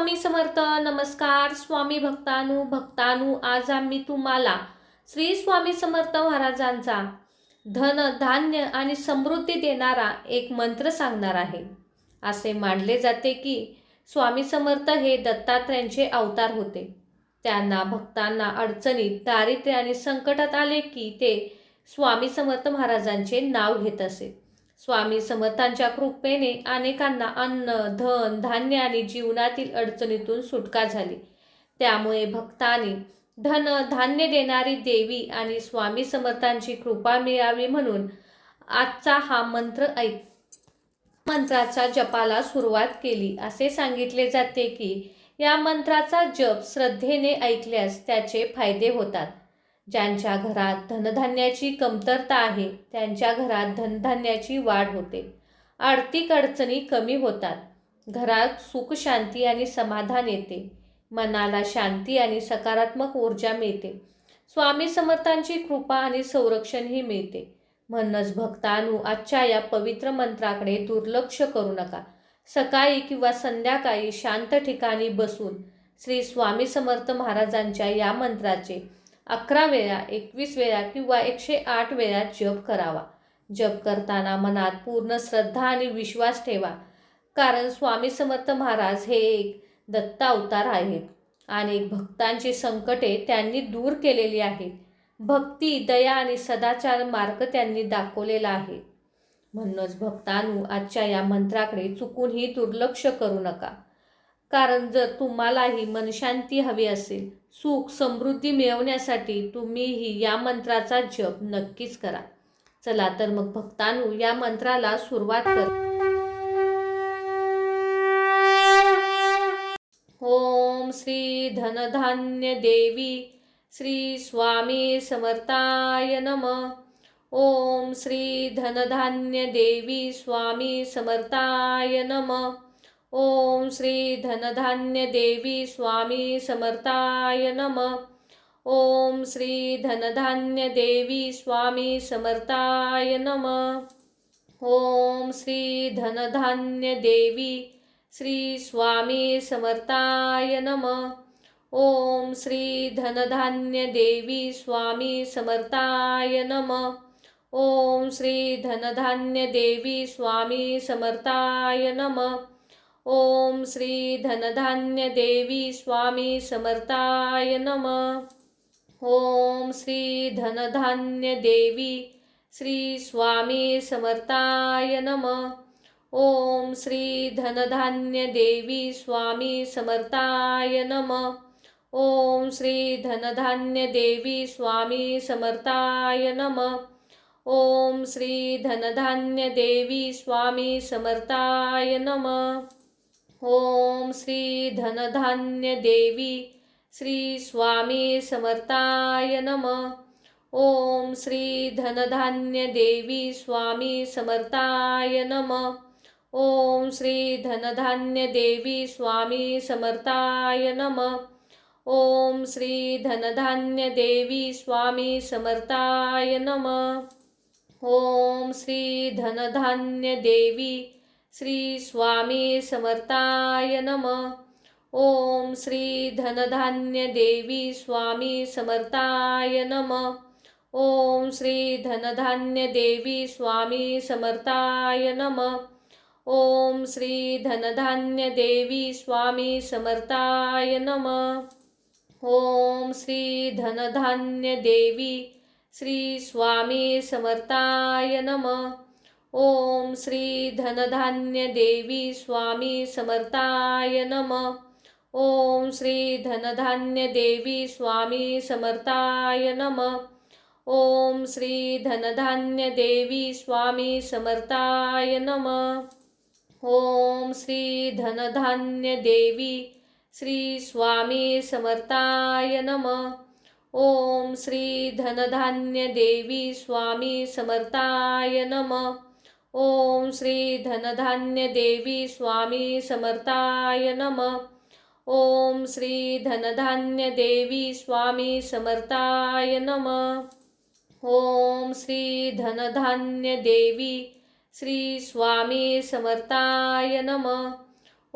स्वामी समर्थ. नमस्कार स्वामी भक्तानु आज आम्ही तुम्हाला श्री स्वामी समर्थ महाराजांचा धन धान्य आणि समृद्धी देणारा एक मंत्र सांगणार आहे. असे मानले जाते की स्वामी समर्थ हे दत्तात्रयांचे अवतार होते. त्यांना भक्तांना अडचणीत, दारिद्र्य आणि संकटात आले की ते स्वामी समर्थ महाराजांचे नाव घेत असे. स्वामी समर्थांच्या कृपेने अनेकांना अन्न, धन, धान्य आणि जीवनातील अडचणीतून सुटका झाली. त्यामुळे भक्तांनी धन धान्य देणारी देवी आणि स्वामी समर्थांची कृपा मिळावी म्हणून आजचा हा मंत्राचा जपाला सुरुवात केली. असे सांगितले जाते की या मंत्राचा जप श्रद्धेने ऐकल्यास त्याचे फायदे होतात. ज्यांच्या घरात धनधान्याची कमतरता आहे त्यांच्या घरात धनधान्याची वाढ होते. आर्थिक अडचणी कमी होतात. घरात सुख, शांती आणि समाधान येते. मनाला शांती आणि सकारात्मक ऊर्जा मिळते. स्वामी समर्थांची कृपा आणि संरक्षणही मिळते. म्हणूनच भक्तांनो, आजच्या या पवित्र मंत्राकडे दुर्लक्ष करू नका. सकाळी किंवा संध्याकाळी शांत ठिकाणी बसून श्री स्वामी समर्थ महाराजांच्या या मंत्राचे 11 वेळा, 21 वेळा किंवा 108 वेळा जप करावा. जप करताना मनात पूर्ण श्रद्धा आणि विश्वास ठेवा. कारण स्वामी समर्थ महाराज हे एक दत्त अवतार आहेत. अनेक भक्तांची संकटे त्यांनी दूर केलेली आहेत. भक्ती, दया आणि सदाचार मार्ग त्यांनी दाखवलेला आहे. म्हणूनच भक्तांनो, आजच्या या मंत्राकडे चुकूनही दुर्लक्ष करू नका. कारण जर तुम्हालाही मनशांती हवी असेल, सुख समृद्धी मिळवण्यासाठी तुम्हीही या मंत्राचा जप नक्कीच करा. चला तर मग भक्तांनो, या मंत्राला सुरुवात कर. ओम श्री धनधान्य देवी श्री स्वामी समर्थाय नमः. ओम श्री धनधान्य देवी स्वामी समर्थाय नमः. ओम श्री धनधान्य देवी स्वामी समर्थाय नमः. ओम श्री धनधान्य देवी स्वामी समर्थाय नमः. ओम श्री धनधान्य देवी श्री स्वामी समर्थाय नमः. ओम श्री धनधान्य देवी स्वामी समर्थाय नमः. ओम श्री धनधान्य देवी स्वामी समर्थाय नमः. ओम श्री धनधान्य देवी स्वामी समर्थाय नमः. ओम श्री धनधान्य देवी श्री स्वामी समर्थाय नमः. ओम श्री धनधान्य देवी स्वामी समर्थाय नमः. ओम श्री धनधान्य देवी स्वामी समर्थाय नमः. ओम श्री धनधान्य देवी स्वामी समर्थाय नमः. ओम श्री धनधान्य देवी श्री स्वामी समर्थाय नमः. ओम श्री धनधान्य देवी स्वामी समर्थाय नमः. ओम श्री धनधान्य देवी स्वामी समर्थाय नमः. ओम श्री धनधान्य देवी स्वामी समर्थाय नमः. ओम श्री धनधान्य देवी श्री स्वामी समर्थाय नमः. ओम श्री धनधान्य देवी स्वामी समर्थाय नमः. ओम श्री धनधान्य देवी स्वामी समर्थाय नमः. ओम श्री धनधान्य देवी स्वामी समर्थाय नमः. ओम श्री धनधान्य देवी श्री स्वामी समर्थाय नमः. ओम श्री धनधान्य देवी स्वामी समर्थाय नमः. ओम श्री धनधान्य देवी स्वामी समर्थाय नमः. ओम श्री धनधान्य देवी स्वामी समर्थाय नमः. ओम श्री धनधान्य देवी श्री स्वामी समर्थाय नमः. ओम श्री धनधान्य देवी स्वामी समर्थाय नमः. ओम श्री धनधान्य देवी स्वामी समर्थाय नमः. ओम श्री धनधान्य देवी स्वामी समर्थाय नमः. ओम श्री धनधान्य देवी श्री स्वामी समर्थाय नमः.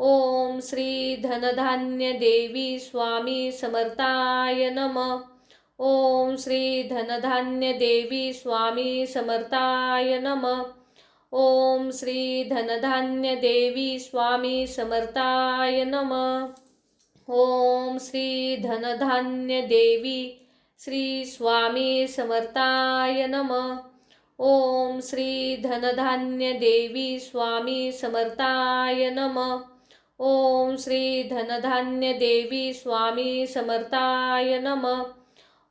ओम श्री धनधान्य देवी स्वामी समर्थाय नमः। ओम श्री धनधान्य देवी स्वामी समर्थाय नमः। ओम श्री धनधान्य देवी स्वामी समर्थाय नमः। ओम श्री धनधान्य देवी श्री स्वामी समर्थाय नमः। ओम श्री धनधान्य देवी स्वामी समर्थाय नमः। ओम श्री धनधान्य देवी स्वामी समर्थाय नमः।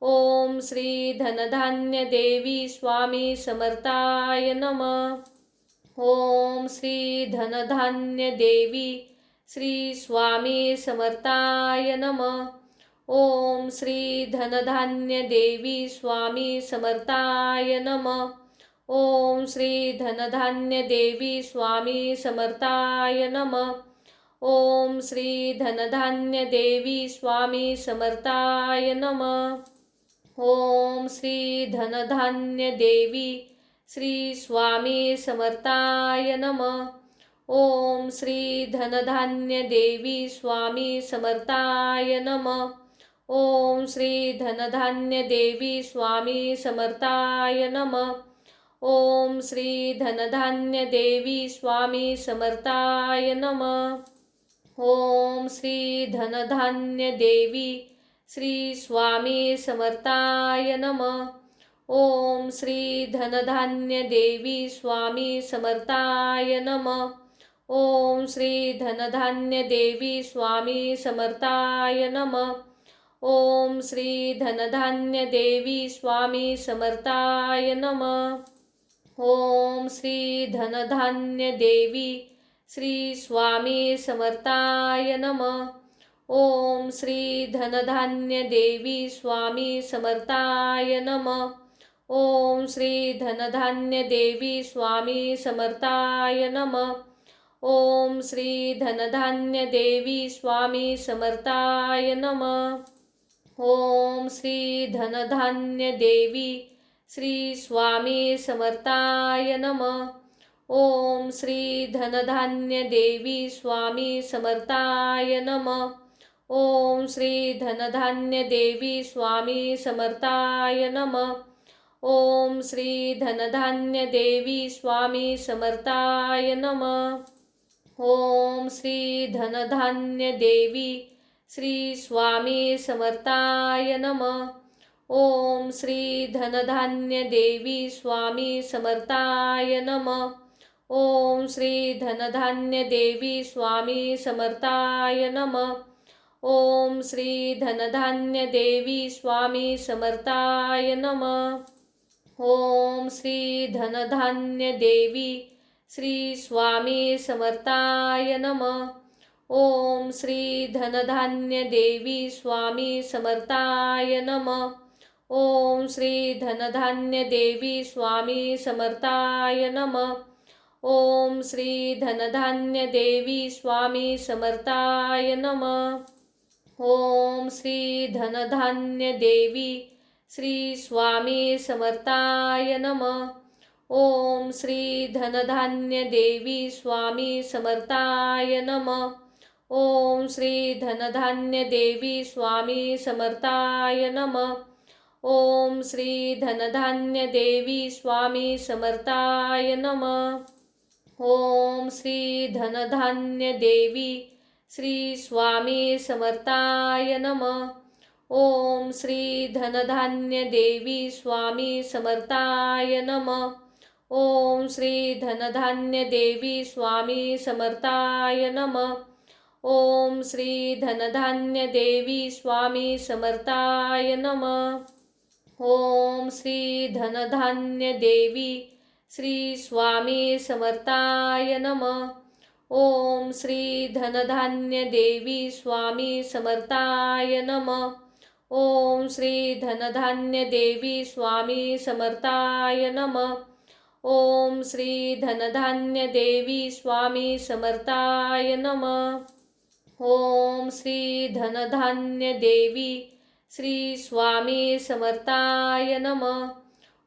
ओम श्री धनधान्य देवी स्वामी समर्थाय नमः। ओम श्री धनधान्य देवी श्री स्वामी समर्थाय नमः। ओम श्री धनधान्य देवी स्वामी समर्थाय नमः। ओम श्री धनधान्य देवी स्वामी समर्थाय नमः। ओम श्री धनधान्य देवी स्वामी समर्थाय नमः। ओम श्री धनधान्य देवी श्री स्वामी समर्थाय नमः। ओम श्री धनधान्य देवी स्वामी समर्थाय नमः। ओम श्री धनधान्य देवी स्वामी समर्थाय नमः। ओम श्री धनधान्य देवी स्वामी समर्थाय नमः। ओम श्री धनधान्य देवी श्री स्वामी समर्थाय नमः। ओम श्री धनधान्य देवी स्वामी समर्थाय नमः। ओम श्री धनधान्य देवी स्वामी समर्थाय नमः। ओम श्री धनधान्य देवी स्वामी समर्थाय नमः। ओम श्री धनधान्य देवी श्री स्वामी समर्थाय नमः। ओम श्री धनधान्य देवी स्वामी समर्थाय नमः। ओम श्री धनधान्य देवी स्वामी समर्थाय नमः। ओम श्री धनधान्य देवी स्वामी समर्थाय नमः। ओम श्री धनधान्य देवी श्री स्वामी समर्थाय नमः। ओम श्री धनधान्य देवी स्वामी समर्थाय नमः। ओम श्री धनधान्य देवी स्वामी समर्थाय नमः। ओम श्री धनधान्य देवी स्वामी समर्थाय नमः। ओम श्री धनधान्य देवी श्री स्वामी समर्थाय नमः। ओम श्री धनधान्य देवी स्वामी समर्थाय नमः। ओम श्री धनधान्य देवी स्वामी समर्थाय नमः। ओम श्री धनधान्य देवी स्वामी समर्थाय नमः। ओम श्री धनधान्य देवी श्री स्वामी समर्थाय नमः। ओम श्री धनधान्य देवी स्वामी समर्थाय नमः। ओम श्री धनधान्य देवी स्वामी समर्थाय नमः। ओम श्री धनधान्य देवी स्वामी समर्थाय नमः। ओम श्री धनधान्य देवी श्री स्वामी समर्थाय नमः। ओम श्री धनधान्य देवी स्वामी समर्थाय नमः। ओम श्री धनधान्य देवी स्वामी समर्थाय नमः। ओम श्री धनधान्य देवी स्वामी समर्थाय नमः। ओम श्री धनधान्य देवी श्री स्वामी समर्थाय नमः। ओम श्री धनधान्य देवी स्वामी समर्थाय नमः। ओम श्री धनधान्य देवी स्वामी समर्थाय नमः। ओम श्री धनधान्य देवी स्वामी समर्थाय नमः। ओम श्री धनधान्य देवी श्री स्वामी समर्थाय नमः। ओम श्री धनधान्य देवी स्वामी समर्थाय नमः। ओम श्री धनधान्य देवी स्वामी समर्थाय नमः। ओम श्री धनधान्य देवी स्वामी समर्थाय नमः। ओम श्री धनधान्य देवी श्री स्वामी समर्थाय नमः।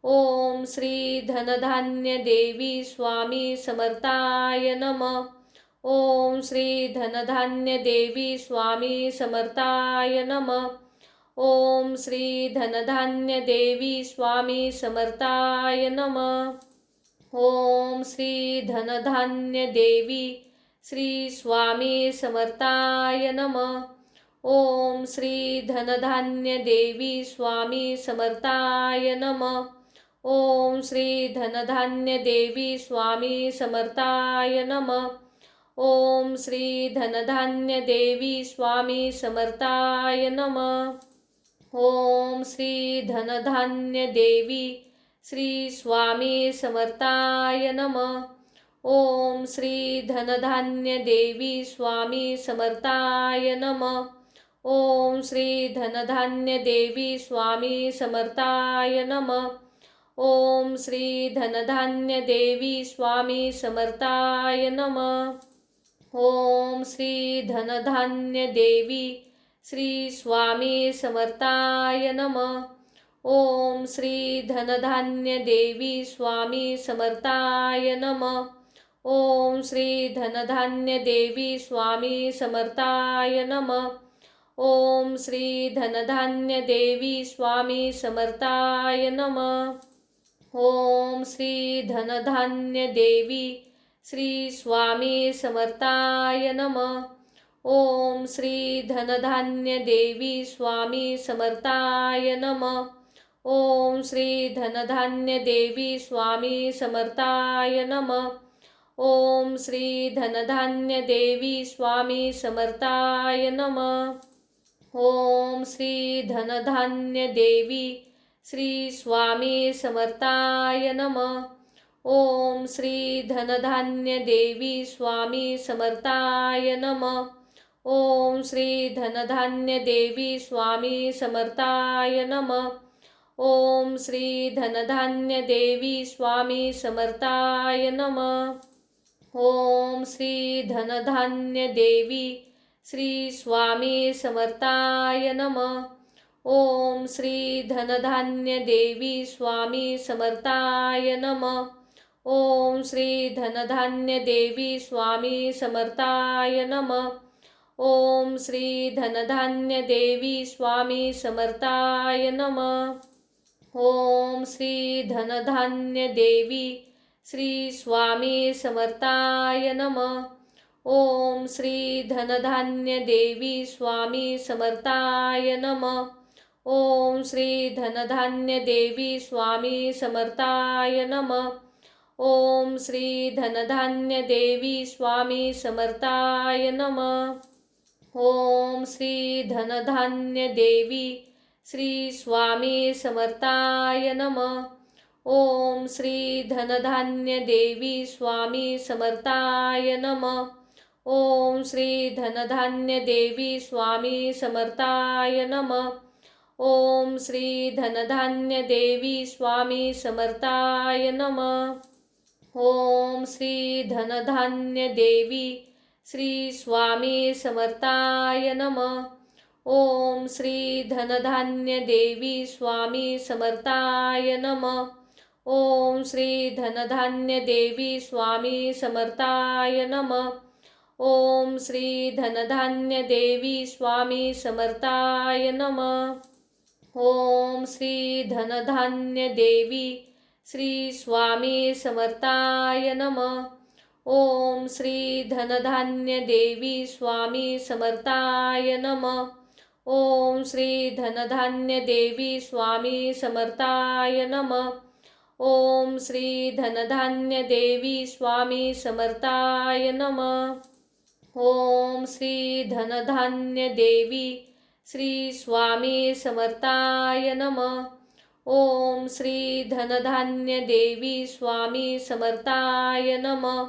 ओम श्री धनधान्य देवी स्वामी समर्थाय नमः। ओम श्री धनधान्य देवी स्वामी समर्थाय नमः। ओम श्री धनधान्य देवी स्वामी समर्थाय नमः। ओम श्री धनधान्य देवी श्री स्वामी समर्थाय नमः। ओम श्री धनधान्य देवी स्वामी समर्थाय नमः। ओम श्री धनधान्य देवी स्वामी समर्थाय नमः। ओम श्री धनधान्य देवी स्वामी समर्थाय नमः। ओम श्री धनधान्य देवी श्री स्वामी समर्थाय नमः। ओम श्री धनधान्य देवी स्वामी समर्थाय नमः। ओम श्री धनधान्य देवी स्वामी समर्थाय नमः। ओम श्री धनधान्य देवी स्वामी समर्थाय नमः। ओम श्री धनधान्य देवी श्री स्वामी समर्थाय नमः। ओम श्री धनधान्य देवी स्वामी समर्थाय नमः। ओम श्री धनधान्य देवी स्वामी समर्थाय नमः। ओम श्री धनधान्य देवी स्वामी समर्थाय नमः। ओम श्री धनधान्य देवी श्री स्वामी समर्थाय नमः। ओम श्री धनधान्य देवी स्वामी समर्थाय नमः। ओम श्री धनधान्य देवी स्वामी समर्थाय नमः। ओम श्री धनधान्य देवी स्वामी समर्थाय नमः। ओम श्री धनधान्य देवी श्री स्वामी समर्थाय नमः। ओम श्री धनधान्य देवी स्वामी समर्थाय नमः। ओम श्री धनधान्य देवी स्वामी समर्थाय नमः। ओम श्री धनधान्य देवी स्वामी समर्थाय नमः। ओम श्री धनधान्य देवी श्री स्वामी समर्थाय नमः। ओम श्री धनधान्य देवी स्वामी समर्थाय नमः। ओम श्री धनधान्य देवी स्वामी समर्थाय नमः। ओम श्री धनधान्य देवी स्वामी समर्थाय नमः। ओम श्री धनधान्य देवी श्री स्वामी समर्थाय नमः। ओम श्री धनधान्य देवी स्वामी समर्थाय नमः। ओम श्री धनधान्य देवी स्वामी समर्थाय नमः। ओम श्री धनधान्य देवी स्वामी समर्थाय नमः। ओम श्री धनधान्य देवी श्री स्वामी समर्थाय नमः। ओम श्री धनधान्य देवी स्वामी समर्थाय नमः। ओम श्री धनधान्य देवी स्वामी समर्थाय नमः। ओम श्री धनधान्य देवी स्वामी समर्थाय नमः। ओम श्री धनधान्य देवी श्री स्वामी समर्थाय नमः। ओम श्री धनधान्य देवी स्वामी समर्थाय नमः। ओम श्री धनधान्य देवी स्वामी समर्थाय नमः। ओम श्री धनधान्य देवी स्वामी समर्थाय नमः। ओम श्री धनधान्य देवी श्री स्वामी समर्थाय नमः। ओम श्री धनधान्य देवी स्वामी समर्थाय नमः। ओम श्री धनधान्य देवी स्वामी समर्थाय नमः। ओम श्री धनधान्य देवी स्वामी समर्थाय नमः। ओम श्री धनधान्य देवी श्री स्वामी समर्थाय नमः। ओम श्री धनधान्य देवी स्वामी समर्थाय नमः।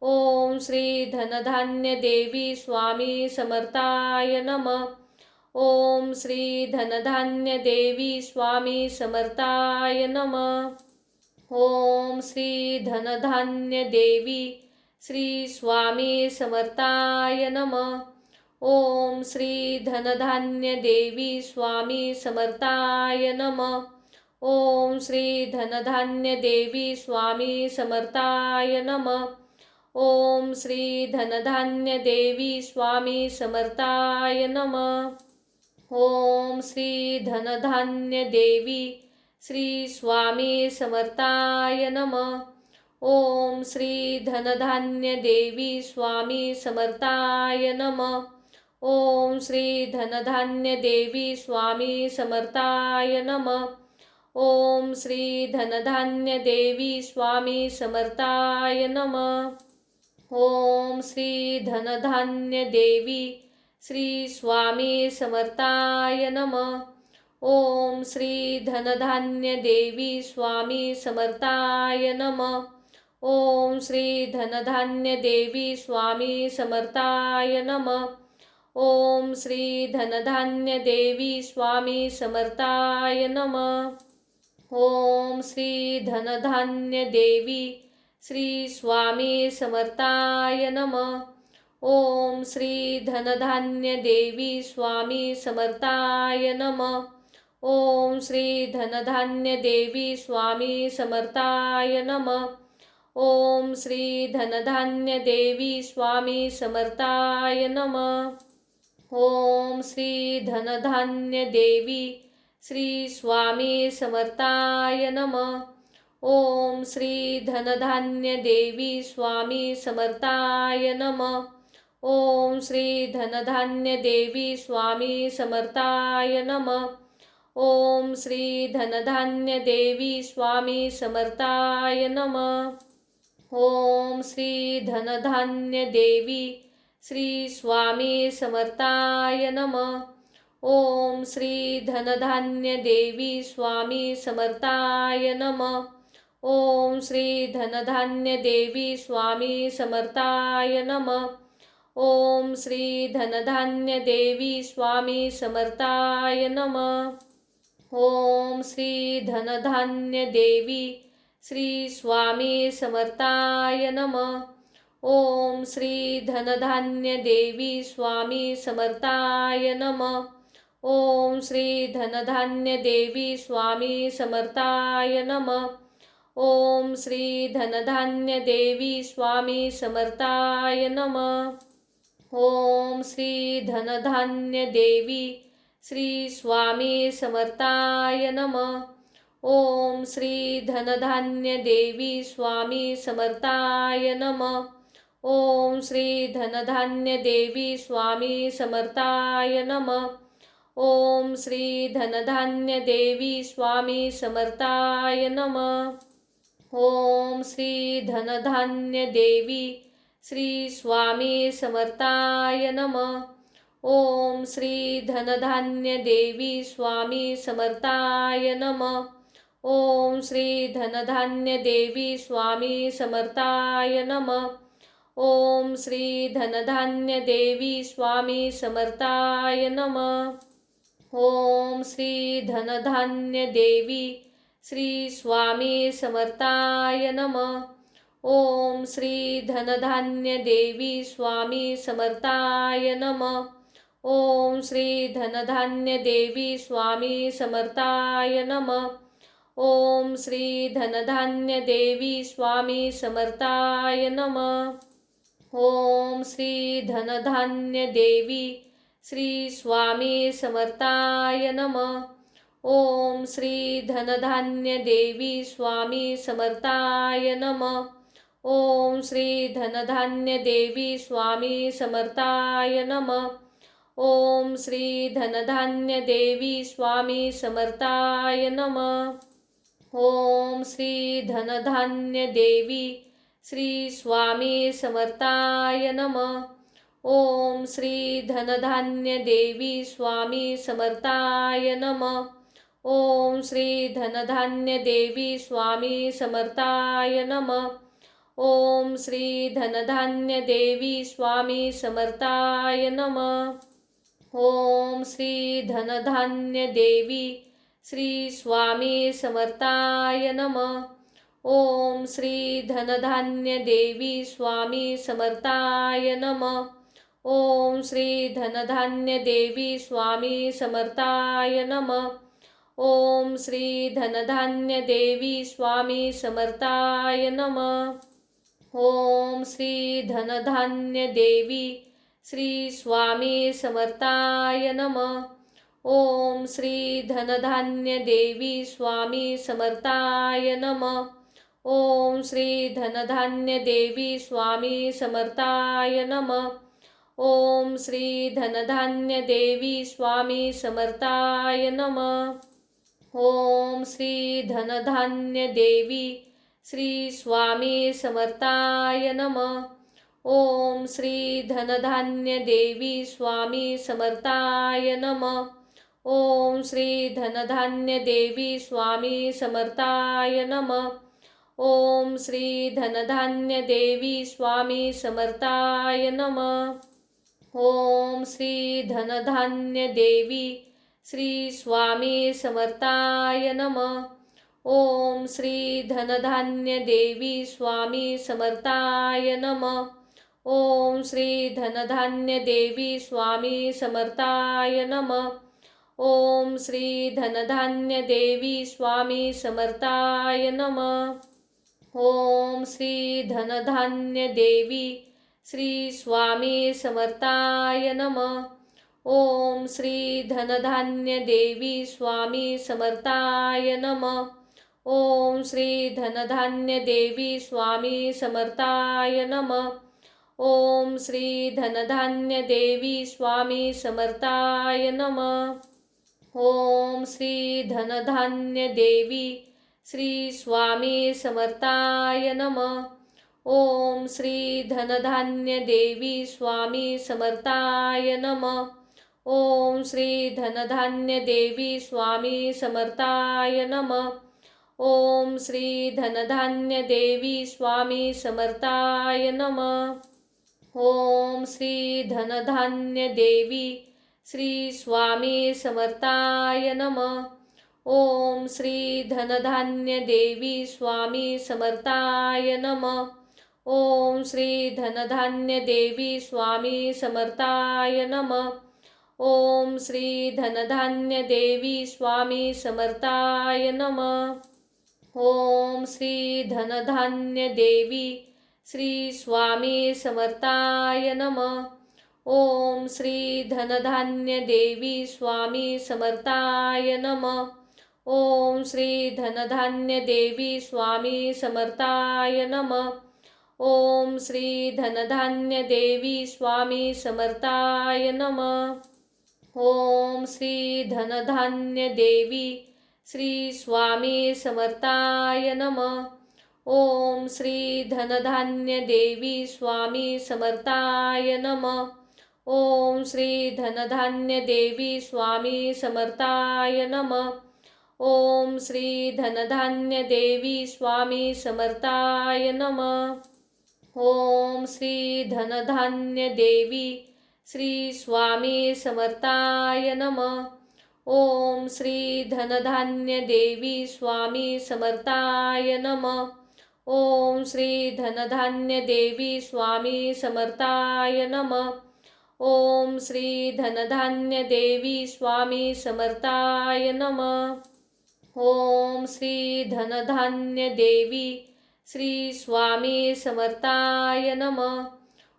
ओम श्री धनधान्य देवी स्वामी समर्थाय नमः। ओम श्री धनधान्य देवी स्वामी समर्थाय नमः। ओम श्री धनधान्य देवी श्री स्वामी समर्थाय नमः। ओम श्री धनधान्य देवी स्वामी समर्थाय नमः। ओम श्री धनधान्य देवी स्वामी समर्थाय नमः। ओम श्री धनधान्य देवी स्वामी समर्थाय नमः. ओम श्री धनधान्य देवी श्री स्वामी समर्थाय नमः. ओम श्री धनधान्य देवी स्वामी समर्थाय नमः. ओम श्री धनधान्य देवी स्वामी समर्थाय नमः. ओम श्री धनधान्य देवी स्वामी समर्थाय नमः. ओम श्री धनधान्य देवी श्री स्वामी समर्थाय नमः. ओम श्री धनधान्य देवी स्वामी समर्थाय नमः. ओम श्री धनधान्य देवी स्वामी समर्थाय नमः. ओम श्री धनधान्य देवी स्वामी समर्थाय नमः. ओम श्री धनधान्य देवी श्री स्वामी समर्थाय नमः. ओम श्री धनधान्य देवी स्वामी समर्थाय नमः. ओम श्री धनधान्य देवी स्वामी समर्थाय नमः. ओम श्री धनधान्य देवी स्वामी समर्थाय नमः. ओम श्री धनधान्य देवी श्री स्वामी समर्थाय नमः. ओम श्री धनधान्य देवी स्वामी समर्थाय नमः. ओम श्री धनधान्य देवी स्वामी समर्थाय नमः. ओम श्री धनधान्य देवी स्वामी समर्थाय नमः. ओम श्री धनधान्य देवी श्री स्वामी समर्थाय नमः. ओम श्री धनधान्य देवी स्वामी समर्थाय नमः. ओम श्री धनधान्य देवी स्वामी समर्थाय नमः. ओम श्री धनधान्य देवी स्वामी समर्थाय नमः. ओम श्री धनधान्य देवी श्री स्वामी समर्थाय नमः. ओम श्री धनधान्य देवी स्वामी समर्थाय नमः. ओम श्री धनधान्य देवी स्वामी समर्थाय नमः. ओम श्री धनधान्य देवी स्वामी समर्थाय नमः. ओम श्री धनधान्य देवी श्री स्वामी समर्थाय नमः. ओम श्री धनधान्य देवी स्वामी समर्थाय नमः. ओम श्री धनधान्य देवी स्वामी समर्थाय नमः. ओम श्री धनधान्य देवी स्वामी समर्थाय नमः. ओम श्री धनधान्य देवी श्री स्वामी समर्थाय नमः. ओम श्री धनधान्य देवी स्वामी समर्थाय नमः. ओम श्री धनधान्य देवी स्वामी समर्थाय नमः. ओम श्री धनधान्य देवी स्वामी समर्थाय नमः. ओम श्री धनधान्य देवी श्री स्वामी समर्थाय नमः. ओम श्री धनधान्य देवी स्वामी समर्थाय नमः. ओम श्री धनधान्य देवी स्वामी समर्थाय नमः. ओम श्री धनधान्य देवी स्वामी समर्थाय नमः. ओम श्री धनधान्य देवी श्री स्वामी समर्थाय नमः. ओम श्री धनधान्य देवी स्वामी समर्थाय नमः. ओम श्री धनधान्य देवी स्वामी समर्थाय नमः. ओम श्री धनधान्य देवी स्वामी समर्थाय नमः. ओम श्री धनधान्य देवी श्री स्वामी समर्थाय नमः. ओम श्री धनधान्य देवी स्वामी समर्थाय नमः. ओम श्री धनधान्य देवी स्वामी समर्थाय नमः. ओम श्री धनधान्य देवी स्वामी समर्थाय नमः. ओम श्री धनधान्य देवी श्री स्वामी समर्थाय नमः. ओम श्री धनधान्य देवी स्वामी समर्थाय नमः. ओम श्री धनधान्य देवी स्वामी समर्थाय नमः. ओम श्री धनधान्य देवी स्वामी समर्थाय नमः. ओम श्री धनधान्य देवी श्री स्वामी समर्थाय नमः. ओम श्री धनधान्य देवी स्वामी समर्थाय नमः. ओम श्री धनधान्य देवी स्वामी समर्थाय नमः. ओम श्री धनधान्य देवी स्वामी समर्थाय नमः. ओम श्री धनधान्य देवी श्री स्वामी समर्थाय नमः. ओम श्री धनधान्य देवी स्वामी समर्थाय नमः. ओम श्री धनधान्य देवी स्वामी समर्थाय नमः. ओम श्री धनधान्य देवी स्वामी समर्थाय नमः. ओम श्री धनधान्य देवी श्री स्वामी समर्थाय नमः. ओम श्री धनधान्य देवी स्वामी समर्थाय नमः. ओम श्री धनधान्य देवी स्वामी समर्थाय नमः. ओम श्री धनधान्य देवी स्वामी समर्थाय नमः. ओम श्री धनधान्य देवी श्री स्वामी समर्थाय नमः. ओम श्री धनधान्य देवी स्वामी समर्थाय नमः. ओम श्री धनधान्य देवी स्वामी समर्थाय नमः. ओम श्री धनधान्य देवी स्वामी समर्थाय नमः. ओम श्री धनधान्य देवी श्री स्वामी समर्थाय नमः. ओम श्री धनधान्य देवी स्वामी समर्थाय नमः. ओम श्री धनधान्य देवी स्वामी समर्थाय नमः. ओम श्री धनधान्य देवी स्वामी समर्थाय नमः. ओम श्री धनधान्य देवी श्री स्वामी समर्थाय नमः. ओम श्री धनधान्य देवी स्वामी समर्थाय नमः. ओम श्री धनधान्य देवी स्वामी समर्थाय नमः. ओम श्री धनधान्य देवी स्वामी समर्थाय नमः. ओम श्री धनधान्य देवी श्री स्वामी समर्थाय नमः. ओम श्री धनधान्य देवी स्वामी समर्थाय नमः. ओम श्री धनधान्य देवी स्वामी समर्थाय नमः. ओम श्री धनधान्य देवी स्वामी समर्थाय नमः. ओम श्री धनधान्य देवी श्री स्वामी समर्थाय नमः. ओम श्री धनधान्य देवी स्वामी समर्थाय नमः. ओम श्री धनधान्य देवी स्वामी समर्थाय नमः. ओम श्री धनधान्य देवी स्वामी समर्थाय नमः. ओम श्री धनधान्य देवी श्री स्वामी समर्थाय नमः. ओम श्री धनधान्य देवी स्वामी समर्थाय नमः. ओम श्री धनधान्य देवी स्वामी समर्थाय नमः. ओम श्री धनधान्य देवी स्वामी समर्थाय नमः. ओम श्री धनधान्य देवी श्री स्वामी समर्थाय नमः.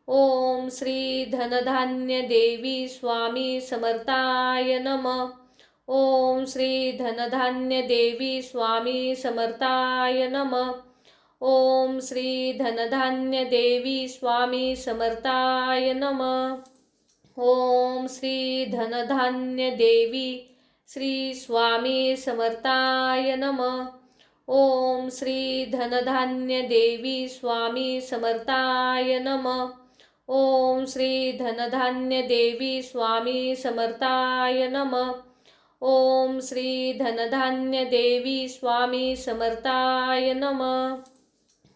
ओम श्री धनधान्य देवी स्वामी समर्थाय नमः. ओम श्री धनधान्य देवी स्वामी समर्थाय नमः. ओम श्री धनधान्य देवी स्वामी समर्थाय नमः. ओम श्री धनधान्य देवी श्री स्वामी समर्थाय नमः. ओम श्री धनधान्य देवी स्वामी समर्थाय नमः. ओम श्री धनधान्य देवी स्वामी समर्थाय नमः. ओम श्री धनधान्य देवी स्वामी समर्थाय नमः.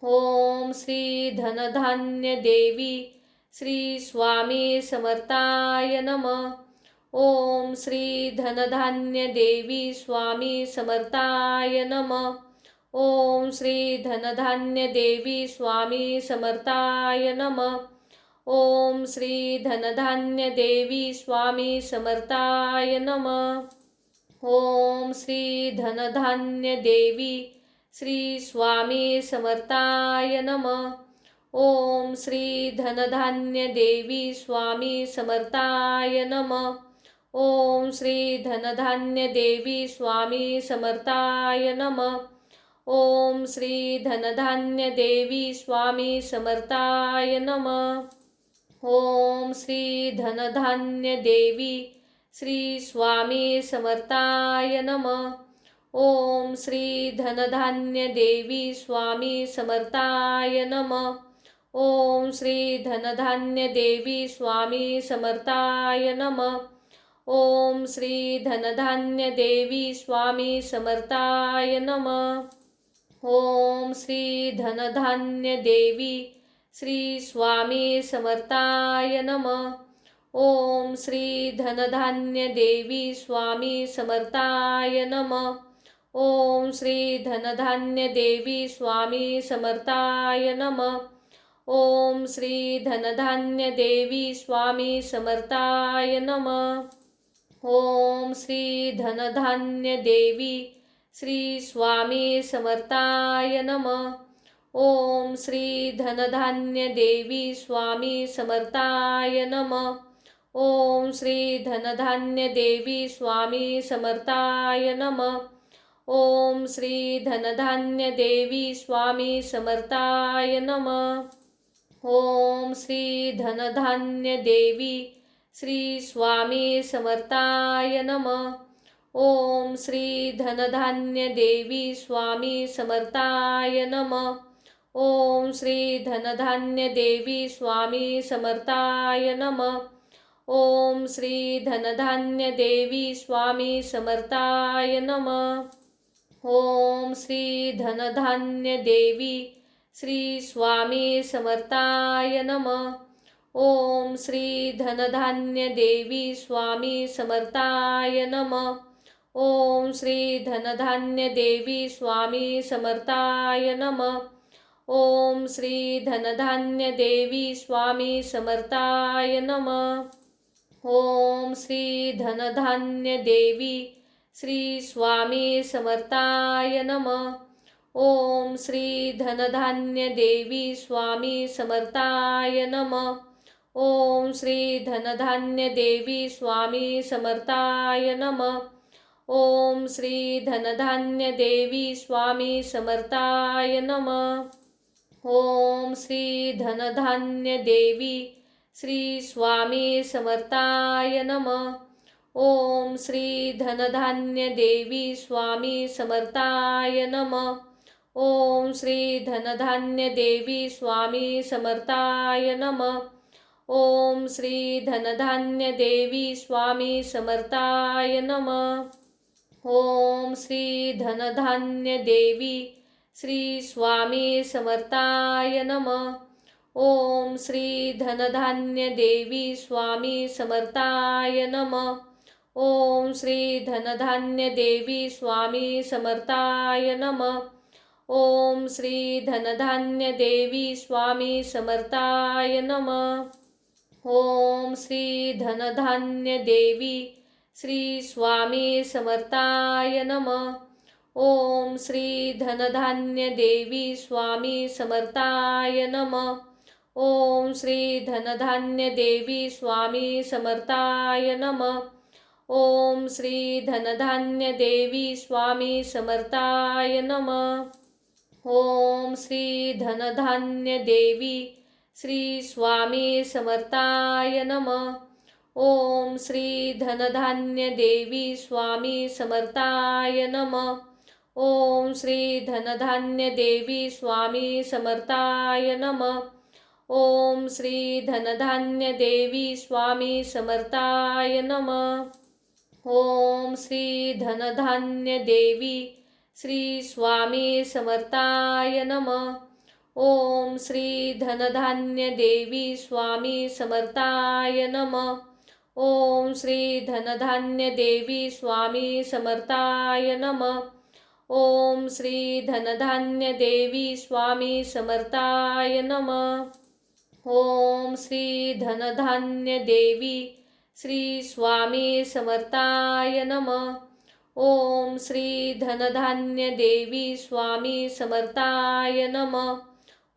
ओम श्री धनधान्य देवी श्री स्वामी समर्थाय नमः. ओम श्री धनधान्य देवी स्वामी समर्थाय नमः. ओम श्री धनधान्य देवी स्वामी समर्थाय नमः. ओम श्री धनधान्य देवी स्वामी समर्थाय नमः. ओम श्री धनधान्य देवी श्री स्वामी समर्थाय नमः. ओम श्री धनधान्य देवी स्वामी समर्थाय नमः. ओम श्री धनधान्य देवी स्वामी समर्थाय नमः. ओम श्री धनधान्य देवी स्वामी समर्थाय नमः. ओम श्री धनधान्य देवी श्री स्वामी समर्थाय नमः. ओम श्री धनधान्य देवी स्वामी समर्थाय नमः. ओम श्री धनधान्य देवी स्वामी समर्थाय नमः. ओम श्री धनधान्य देवी स्वामी समर्थाय नमः. ओम श्री धनधान्य देवी श्री स्वामी समर्थाय नमः. ओम श्री धनधान्य देवी स्वामी समर्थाय नमः. ओम श्री धनधान्य देवी स्वामी समर्थाय नमः. ओम श्री धनधान्य देवी स्वामी समर्थाय नमः. ओम श्री धनधान्य देवी श्री स्वामी समर्थाय नमः. ओम श्री धनधान्य देवी स्वामी समर्थाय नमः. ओम श्री धनधान्य देवी स्वामी समर्थाय नमः. ओम श्री धनधान्य देवी स्वामी समर्थाय नमः. ओम श्री धनधान्य देवी श्री स्वामी समर्थाय नमः. ओम श्री धनधान्य देवी स्वामी समर्थाय नमः. ओम श्री धनधान्य देवी स्वामी समर्थाय नमः. ओम श्री धनधान्य देवी स्वामी समर्थाय नमः. ओम श्री धनधान्य देवी श्री स्वामी समर्थाय नमः. ओम श्री धनधान्य देवी स्वामी समर्थाय नमः. ओम श्री धनधान्य देवी स्वामी समर्थाय नमः. ओम श्री धनधान्य देवी स्वामी समर्थाय नमः. ओम श्री धनधान्य देवी श्री स्वामी समर्थाय नमः. ओम श्री धनधान्य देवी स्वामी समर्थाय नमः. ओम श्री धनधान्य देवी स्वामी समर्थाय नमः. ओम श्री धनधान्य देवी स्वामी समर्थाय नमः. ओम श्री धनधान्य देवी श्री स्वामी समर्थाय नमः. ओम श्री धनधान्य देवी स्वामी समर्थाय नमः. ओम श्री धनधान्य देवी स्वामी समर्थाय नमः. ओम श्री धनधान्य देवी स्वामी समर्थाय नमः. ओम श्री धनधान्य देवी श्री स्वामी समर्थाय नमः. ओम श्री धनधान्य देवी स्वामी समर्थाय नमः. ओम श्री धनधान्य देवी स्वामी समर्थाय नमः. ओम श्री धनधान्य देवी स्वामी समर्थाय नमः. ओम श्री धनधान्य देवी श्री स्वामी समर्थाय नमः. ओम श्री धनधान्य देवी स्वामी समर्थाय नमः. ओम श्री धनधान्य देवी स्वामी समर्थाय नमः. ओम श्री धनधान्य देवी स्वामी समर्थाय नमः. ओम श्री धनधान्य देवी श्री स्वामी समर्थाय नमः. ओम श्री धनधान्य देवी स्वामी समर्थाय नमः. ओम श्री धनधान्य देवी स्वामी समर्थाय नमः. ओम श्री धनधान्य देवी स्वामी समर्थाय नमः. ओम श्री धनधान्य देवी श्री स्वामी समर्थाय नमः. ओम श्री धनधान्य देवी स्वामी समर्थाय नमः. ओम श्री धनधान्य देवी स्वामी समर्थाय नमः. ओम श्री धनधान्य देवी स्वामी समर्थाय नमः. ओम श्री धनधान्य देवी श्री स्वामी समर्थाय नमः. ओम श्री धनधान्य देवी स्वामी समर्थाय नमः.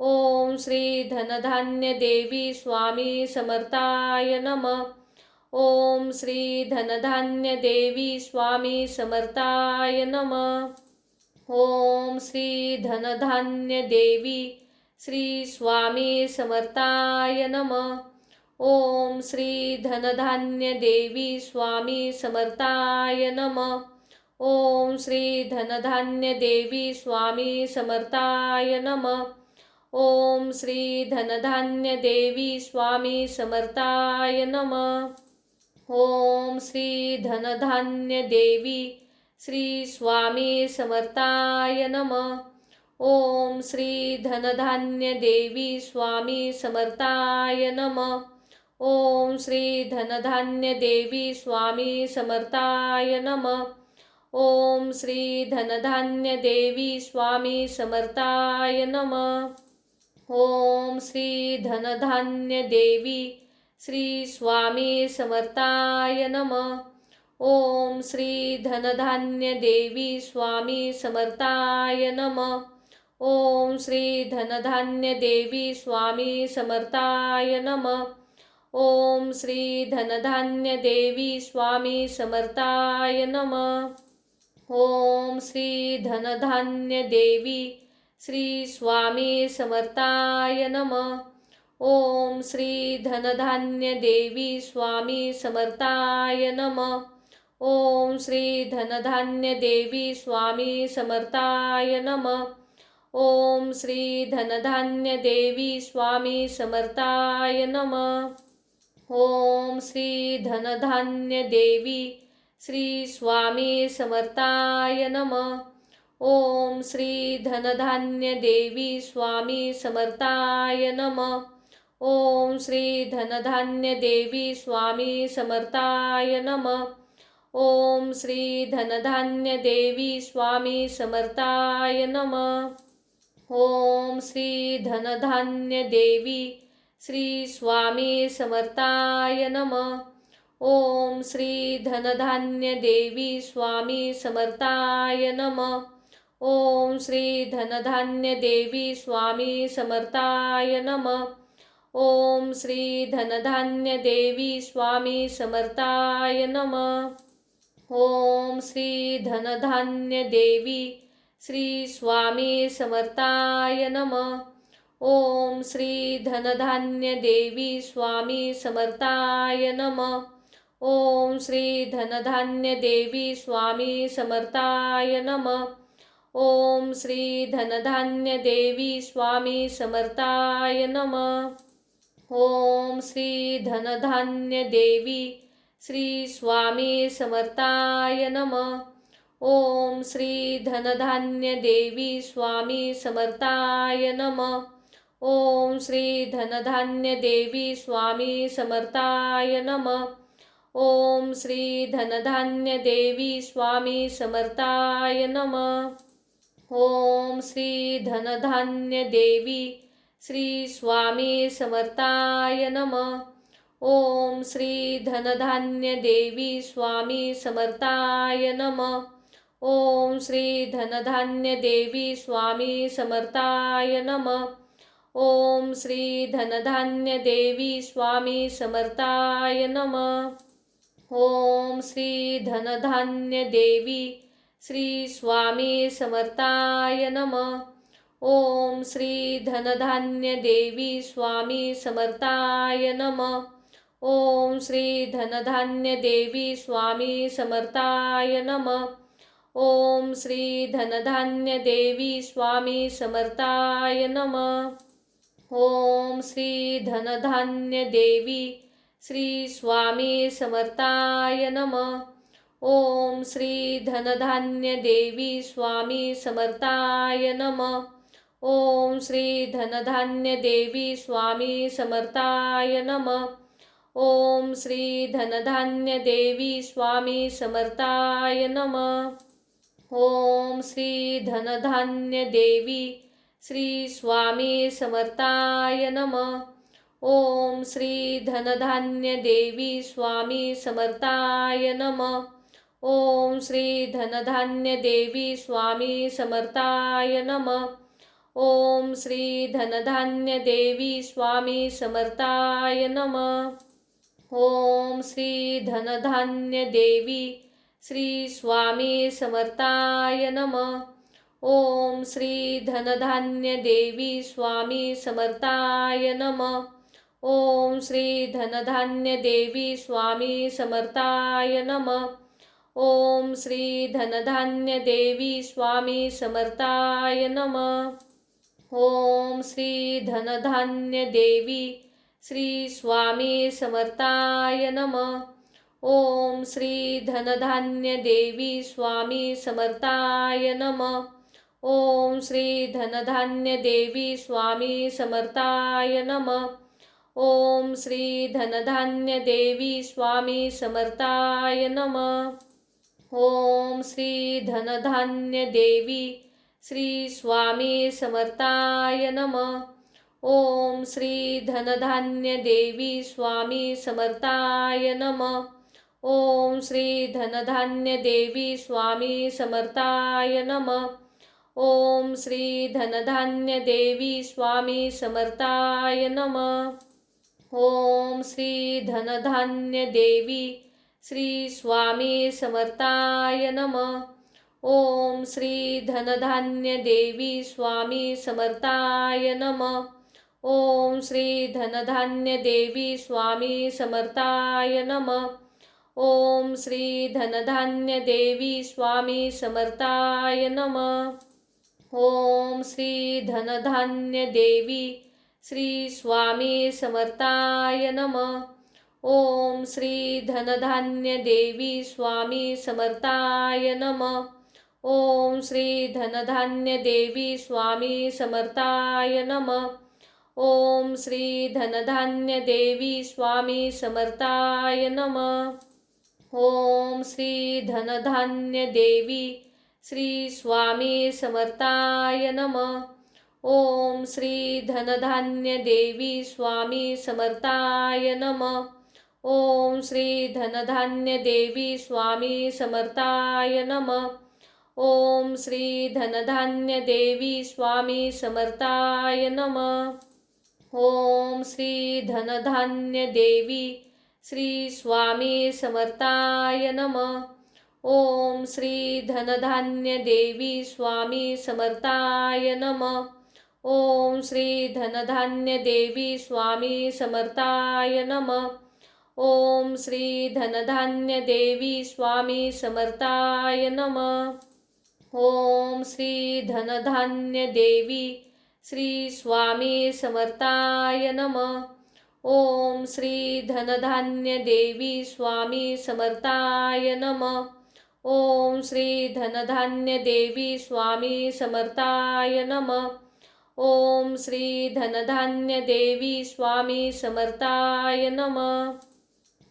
ओम श्री धनधान्य देवी स्वामी समर्थाय नमः. ओम श्री धनधान्य देवी स्वामी समर्थाय नमः. ओम श्री धनधान्य देवी श्री स्वामी समर्थाय नमः. ओम श्री धनधान्य देवी स्वामी समर्थाय नमः. ओम श्री धनधान्य देवी स्वामी समर्थाय नमः. ओम श्री धनधान्य देवी स्वामी समर्थाय नमः. ओम श्री धनधान्य देवी श्री स्वामी समर्थाय नमः. ओम श्री धनधान्य देवी स्वामी समर्थाय नमः. ओम श्री धनधान्य देवी स्वामी समर्थाय नमः. ओम श्री धनधान्य देवी स्वामी समर्थाय नमः. ओम श्री धनधान्य देवी श्री स्वामी समर्थाय नमः. ओम श्री धनधान्य देवी स्वामी समर्थाय नमः. ओम श्री धनधान्य देवी स्वामी समर्थाय नमः. ओम श्री धनधान्य देवी स्वामी समर्थाय नमः. ओम श्री धनधान्य देवी श्री स्वामी समर्थाय नमः. ओम श्री धनधान्य देवी स्वामी समर्थाय नमः. ओम श्री धनधान्य देवी स्वामी समर्थाय नमः. ओम श्री धनधान्य देवी स्वामी समर्थाय नमः. ओम श्री धनधान्य देवी श्री स्वामी समर्थाय नमः. ओम श्री धनधान्य देवी स्वामी समर्थाय नमः. ओम श्री धनधान्य देवी स्वामी समर्थाय नमः. ओम श्री धनधान्य देवी स्वामी समर्थाय नमः. ओम श्री धनधान्य देवी श्री स्वामी समर्थाय नमः. ओम श्री धनधान्य देवी स्वामी समर्थाय नमः. ओम श्री धनधान्य देवी स्वामी समर्थाय नमः. ओम श्री धनधान्य देवी स्वामी समर्थाय नमः. ओम श्री धनधान्य देवी श्री स्वामी समर्थाय नमः. ओम श्री धनधान्य देवी स्वामी समर्थाय नमः. ओम श्री धनधान्य देवी स्वामी समर्थाय नमः. ओम श्री धनधान्य देवी स्वामी समर्थाय नमः. ओम श्री धनधान्य देवी श्री स्वामी समर्थाय नमः. ओम श्री धनधान्य देवी स्वामी समर्थाय नमः. ओम श्री धनधान्य देवी स्वामी समर्थाय नमः. ओम श्री धनधान्य देवी स्वामी समर्थाय नमः. ओम श्री धनधान्य देवी श्री स्वामी समर्थाय नमः. ओम श्री धनधान्य देवी स्वामी समर्थाय नमः. ओम श्री धनधान्य देवी स्वामी समर्थाय नमः. ओम श्री धनधान्य देवी स्वामी समर्थाय नमः. ओम श्री धनधान्य देवी श्री स्वामी समर्थाय नमः. ओम श्री धनधान्य देवी स्वामी समर्थाय नमः. ओम श्री धनधान्य देवी स्वामी समर्थाय नमः. ओम श्री धनधान्य देवी स्वामी समर्थाय नमः. ओम श्री धनधान्य देवी श्री स्वामी समर्थाय नमः. ओम श्री धनधान्य देवी स्वामी समर्थाय नमः. ओम श्री धनधान्य देवी स्वामी समर्थाय नमः. ओम श्री धनधान्य देवी स्वामी समर्थाय नमः. ओम श्री धनधान्य देवी श्री स्वामी समर्थाय नमः. ओम श्री धनधान्य देवी स्वामी समर्थाय नमः. ओम श्री धनधान्य देवी स्वामी समर्थाय नमः. ओम श्री धनधान्य देवी स्वामी समर्थाय नमः. ओम श्री धनधान्य देवी श्री स्वामी समर्थाय नमः. ओम श्री धनधान्य देवी स्वामी समर्थाय नमः. ओम श्री धनधान्य देवी स्वामी समर्थाय नमः. ओम श्री धनधान्य देवी स्वामी समर्थाय नमः. ओम श्री धनधान्य देवी श्री स्वामी समर्थाय नमः. ओम श्री धनधान्य देवी स्वामी समर्थाय नमः. ओम श्री धनधान्य देवी स्वामी समर्थाय नमः. ओम श्री धनधान्य देवी स्वामी समर्थाय नमः. ओम श्री धनधान्य देवी श्री स्वामी समर्थाय नमः. ओम श्री धनधान्य देवी स्वामी समर्थाय नमः. ओम श्री धनधान्य देवी स्वामी समर्थाय नमः. ओम श्री धनधान्य देवी स्वामी समर्थाय नमः. ओम श्री धनधान्य देवी श्री स्वामी समर्थाय नमः. ओम श्री धनधान्य देवी स्वामी समर्थाय नमः. ओम श्री धनधान्य देवी स्वामी समर्थाय नमः. ओम श्री धनधान्य देवी स्वामी समर्थाय नमः. ओम श्री धनधान्य देवी श्री स्वामी समर्थाय नमः. ओम श्री धनधान्य देवी स्वामी समर्थाय नमः. ओम श्री धनधान्य देवी स्वामी समर्थाय नमः. ओम श्री धनधान्य देवी स्वामी समर्थाय नमः. ओम श्री धनधान्य देवी श्री स्वामी समर्थाय नमः. ओम श्री धनधान्य देवी स्वामी समर्थाय नमः. ओम श्री धनधान्य देवी स्वामी समर्थाय नमः. ओम श्री धनधान्य देवी स्वामी समर्थाय नमः. ओम श्री धनधान्य देवी श्री स्वामी समर्थाय नमः. ओम श्री धनधान्य देवी स्वामी समर्थाय नमः. ओम श्री धनधान्य देवी स्वामी समर्थाय नमः. ओम श्री धनधान्य देवी स्वामी समर्थाय नमः. ओम श्री धनधान्य देवी श्री स्वामी समर्थाय नमः. ओम श्री धनधान्य देवी स्वामी समर्थाय नमः. ओम श्री धनधान्य देवी स्वामी समर्थाय नमः. ओम श्री धनधान्य देवी स्वामी समर्थाय नमः.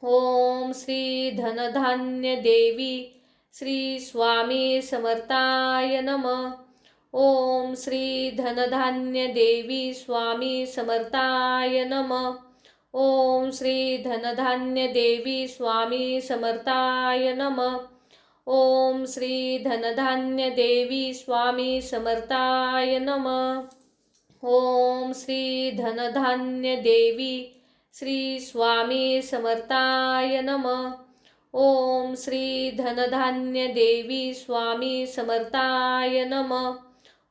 ओम श्री धनधान्य देवी श्री स्वामी समर्थाय नमः. ओम श्री धनधान्य देवी स्वामी समर्थाय नमः. ओम श्री धनधान्य देवी स्वामी समर्थाय नमः. ओम श्री धनधान्य देवी स्वामी समर्थाय नमः. ओम श्री धनधान्य देवी श्री स्वामी समर्थाय नमः. ओम श्री धनधान्य देवी स्वामी समर्थाय नमः.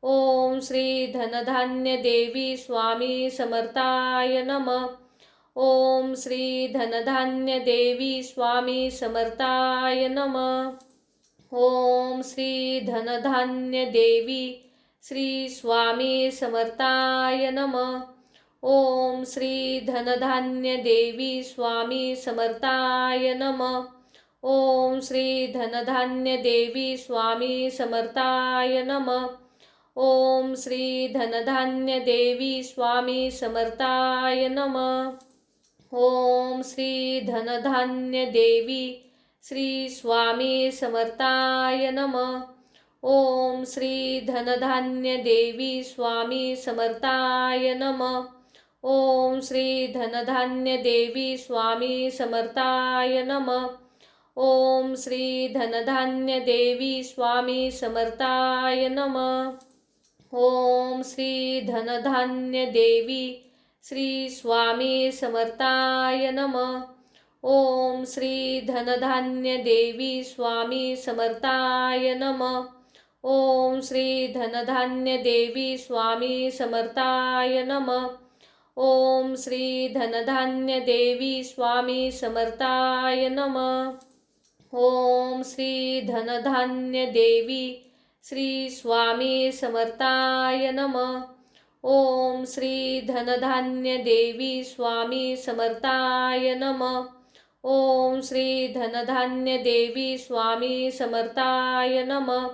ओम श्री धनधान्य देवी स्वामी समर्थाय नमः. ओम श्री धनधान्य देवी स्वामी समर्थाय नमः. ओम श्री धनधान्य देवी श्री स्वामी समर्थाय नमः. ओम श्री धनधान्य देवी स्वामी समर्थाय नमः. ओम श्री धनधान्य देवी स्वामी समर्थाय नमः. ओम श्री धनधान्य देवी स्वामी समर्थाय नमः. ओम श्री धनधान्य देवी श्री स्वामी समर्थाय नमः. ओम श्री धनधान्य देवी स्वामी समर्थाय नमः. ओम श्री धनधान्य देवी स्वामी समर्थाय नमः. ओम श्री धनधान्य देवी स्वामी समर्थाय नमः. ओम श्री धनधान्य देवी श्री स्वामी समर्थाय नमः. ओम श्री धनधान्य देवी स्वामी समर्थाय नमः. ओम श्री धनधान्य देवी स्वामी समर्थाय नमः. ओम श्री धनधान्य देवी स्वामी समर्थाय नमः. ओम श्री धनधान्य देवी श्री स्वामी समर्थाय नमः. ओम श्री धनधान्य देवी स्वामी समर्थाय नमः. ओम श्री धनधान्य देवी स्वामी समर्थाय नमः.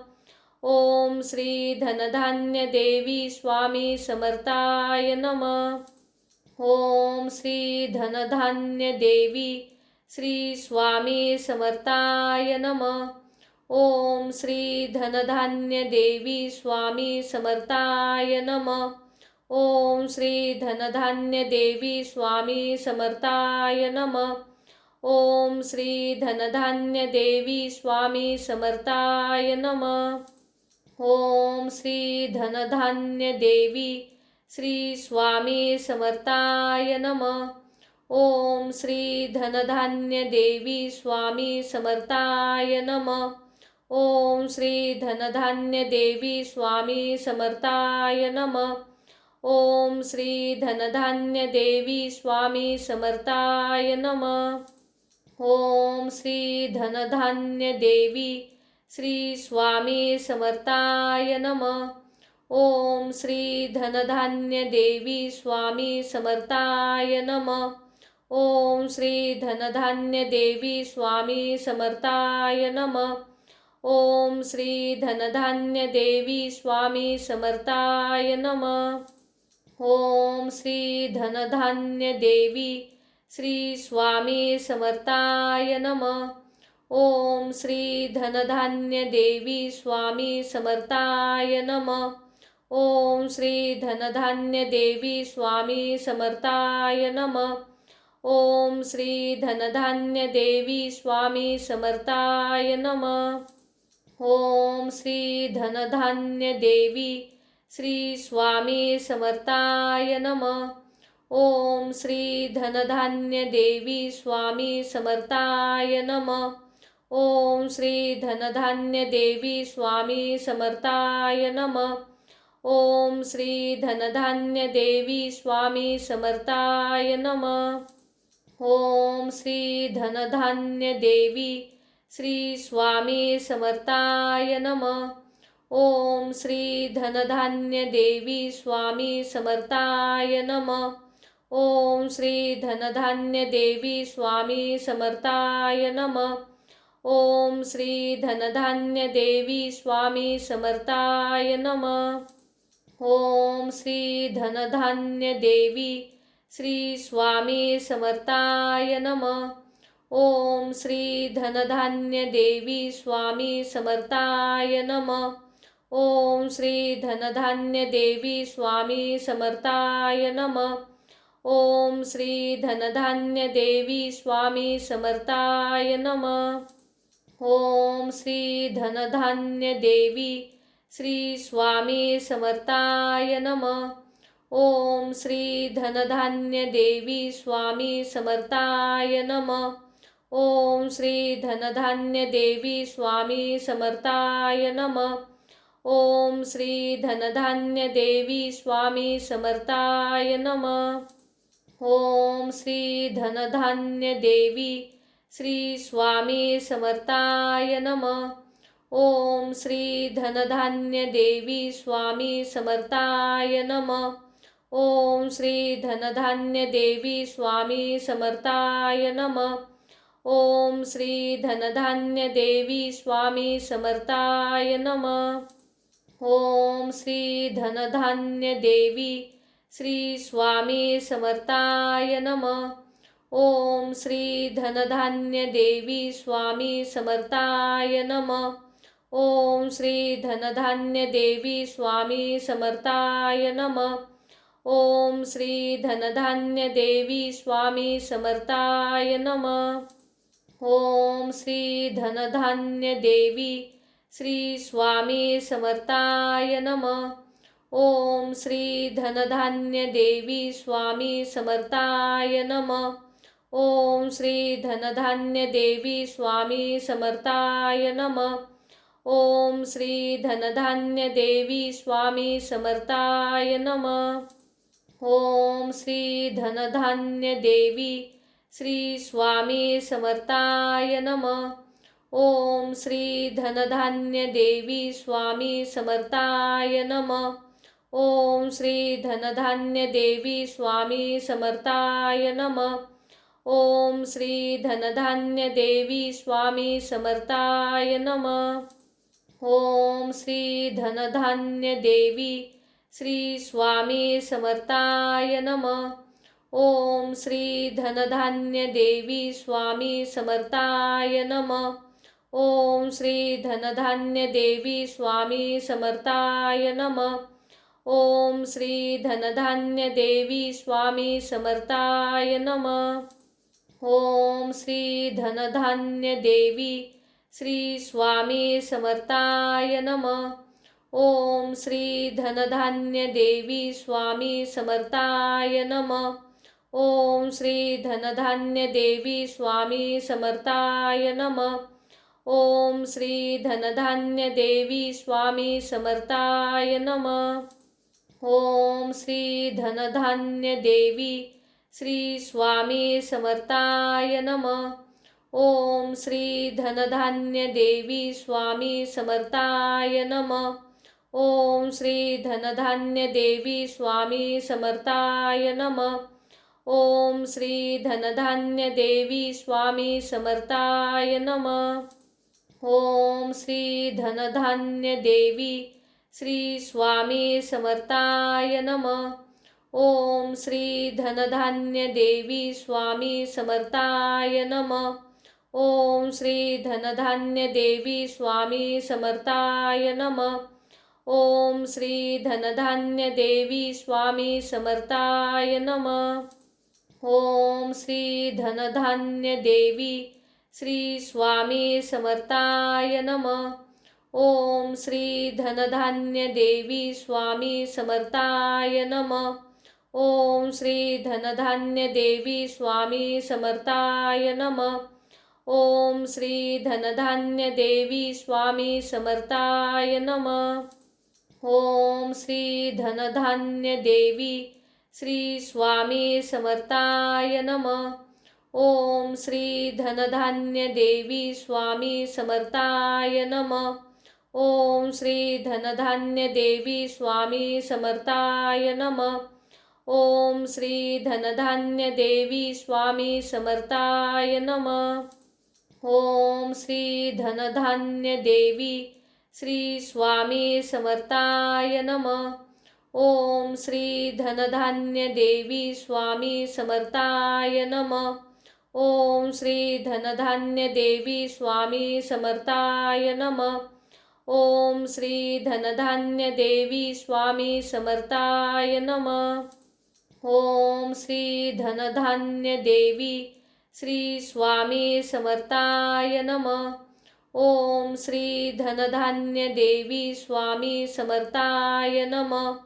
ओम श्री धनधान्य देवी स्वामी समर्थाय नमः. ओम श्री धनधान्य देवी श्री स्वामी समर्थाय नमः. ओम श्री धनधान्य देवी स्वामी समर्थाय नमः. ओम श्री धनधान्य देवी स्वामी समर्थाय नमः. ओम श्री धनधान्य देवी स्वामी समर्थाय नमः. ओम श्री धनधान्य देवी श्री स्वामी समर्थाय नमः. ओम श्री धनधान्य देवी स्वामी समर्थाय नमः. ओम श्री धनधान्य देवी स्वामी समर्थाय नमः. ओम श्री धनधान्य देवी स्वामी समर्थाय नमः. ओम श्री धनधान्य देवी श्री स्वामी समर्थाय नमः. ओम श्री धनधान्य देवी स्वामी समर्थाय नमः. ओम श्री धनधान्य देवी स्वामी समर्थाय नमः. ओम श्री धनधान्य देवी स्वामी समर्थाय नमः. ओम श्री धनधान्य देवी श्री स्वामी समर्थाय नमः. ओम श्री धनधान्य देवी स्वामी समर्थाय नमः. ओम श्री धनधान्य देवी स्वामी समर्थाय नमः. ओम श्री धनधान्य देवी स्वामी समर्थाय नमः. ओम श्री धनधान्य देवी श्री स्वामी समर्थाय नमः. ओम श्री धनधान्य देवी स्वामी समर्थाय नमः. ओम श्री धनधान्य देवी स्वामी समर्थाय नमः. ओम श्री धनधान्य देवी स्वामी समर्थाय नमः. ओम श्री धनधान्य देवी श्री स्वामी समर्थाय नमः. ओम श्री धनधान्य देवी स्वामी समर्थाय नमः. ओम श्री धनधान्य देवी स्वामी समर्थाय नमः. ओम श्री धनधान्य देवी स्वामी समर्थाय नमः. ओम श्री धनधान्य देवी श्री स्वामी समर्थाय नमः. ओम श्री धनधान्य देवी स्वामी समर्थाय नमः. ओम श्री धनधान्य देवी स्वामी समर्थाय नमः. ओम श्री धनधान्य देवी स्वामी समर्थाय नमः. ओम श्री धनधान्य देवी श्री स्वामी समर्थाय नमः. ओम श्री धनधान्य देवी स्वामी समर्थाय नमः. ओम श्री धनधान्य देवी स्वामी समर्थाय नमः. ओम श्री धनधान्य देवी स्वामी समर्थाय नमः. ओम श्री धनधान्य देवी श्री स्वामी समर्थाय नमः. ओम श्री धनधान्य देवी स्वामी समर्थाय नमः. ओम श्री धनधान्य देवी स्वामी समर्थाय नमः. ओम श्री धनधान्य देवी स्वामी समर्थाय नमः. ओम श्री धनधान्य देवी श्री स्वामी समर्थाय नमः. ओम श्री धनधान्य देवी स्वामी समर्थाय नमः. ओम श्री धनधान्य देवी स्वामी समर्थाय नमः. ओम श्री धनधान्य देवी स्वामी समर्थाय नमः. ओम श्री धनधान्य देवी श्री स्वामी समर्थाय नमः. ओम श्री धनधान्य देवी स्वामी समर्थाय नमः। ओम श्री धनधान्य देवी स्वामी समर्थाय नमः। ओम श्री धनधान्य देवी स्वामी समर्थाय नमः। ओम श्री धनधान्य देवी श्री स्वामी समर्थाय नमः। ओम श्री धनधान्य देवी स्वामी समर्थाय नमः। ओम श्री धनधान्य देवी स्वामी समर्थाय नमः। ओम श्री धनधान्य देवी स्वामी समर्थाय नमः। ओम श्री धनधान्य देवी श्री स्वामी समर्थाय नमः। ओम श्री धनधान्य देवी स्वामी समर्थाय नमः। ओम श्री धनधान्य देवी स्वामी समर्थाय नमः। ओम श्री धनधान्य देवी स्वामी समर्थाय नमः। ओम श्री धनधान्य देवी श्री स्वामी समर्थाय नमः। ओम श्री धनधान्य देवी स्वामी समर्थाय नमः। ओम श्री धनधान्य देवी स्वामी समर्थाय नमः। ओम श्री धनधान्य देवी स्वामी समर्थाय नमः। ओम श्री धनधान्य देवी श्री स्वामी समर्थाय नमः। ओम श्री धनधान्य देवी स्वामी समर्थाय नमः। ओम श्री धनधान्य देवी स्वामी समर्थाय नमः। ओम श्री धनधान्य देवी स्वामी समर्थाय नमः। ओम श्री धनधान्य देवी श्री स्वामी समर्थाय नमः। ओम श्री धनधान्य देवी स्वामी समर्थाय नमः। ओम श्री धनधान्य देवी स्वामी समर्थाय नमः। ओम श्री धनधान्य देवी स्वामी समर्थाय नमः। ओम श्री धनधान्य देवी श्री स्वामी समर्थाय नमः। ओम श्री धनधान्य देवी स्वामी समर्थाय नमः। ओम श्री धनधान्य देवी स्वामी समर्थाय नमः। ओम श्री धनधान्य देवी स्वामी समर्थाय नमः। ओम श्री धनधान्य देवी श्री स्वामी समर्थाय नमः। ओम श्री धनधान्य देवी स्वामी समर्थाय नमः। ओम श्री धनधान्य देवी स्वामी समर्थाय नमः। ओम श्री धनधान्य देवी स्वामी समर्थाय नमः। ओम श्री धनधान्य देवी श्री स्वामी समर्थाय नमः। ओम श्री धनधान्य देवी स्वामी समर्थाय नमः। ओम श्री धनधान्य देवी स्वामी समर्थाय नमः। ओम श्री धनधान्य देवी स्वामी समर्थाय नमः। ओम श्री धनधान्य देवी श्री स्वामी समर्थाय नमः। ओम श्री धनधान्य देवी स्वामी समर्थाय नमः।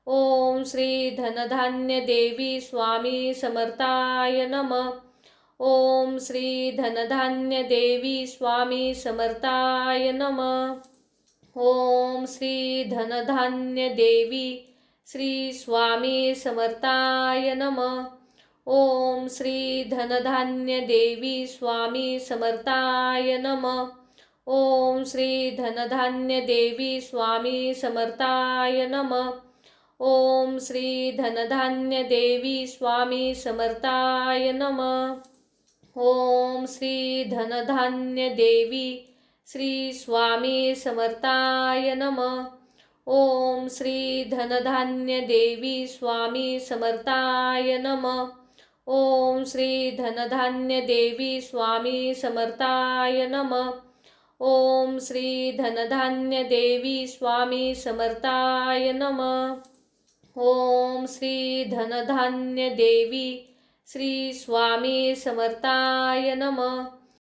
ओम श्री धनधान्य देवी स्वामी समर्थाय नमः। ओम श्री धनधान्य देवी स्वामी समर्थाय नमः। ओम श्री धनधान्य देवी श्री स्वामी समर्थाय नमः। ओम श्री धनधान्य देवी स्वामी समर्थाय नमः। ओम श्री धनधान्य देवी स्वामी समर्थाय नमः। ओम श्री धनधान्य देवी स्वामी समर्थाय नमः। ओम श्री धनधान्य देवी श्री स्वामी समर्थाय नमः। ओम श्री धनधान्य देवी स्वामी समर्थाय नमः। ओम श्री धनधान्य देवी स्वामी समर्थाय नमः। ओम श्री धनधान्य देवी स्वामी समर्थाय नमः। ओम श्री धनधान्य देवी श्री स्वामी समर्थाय नमः।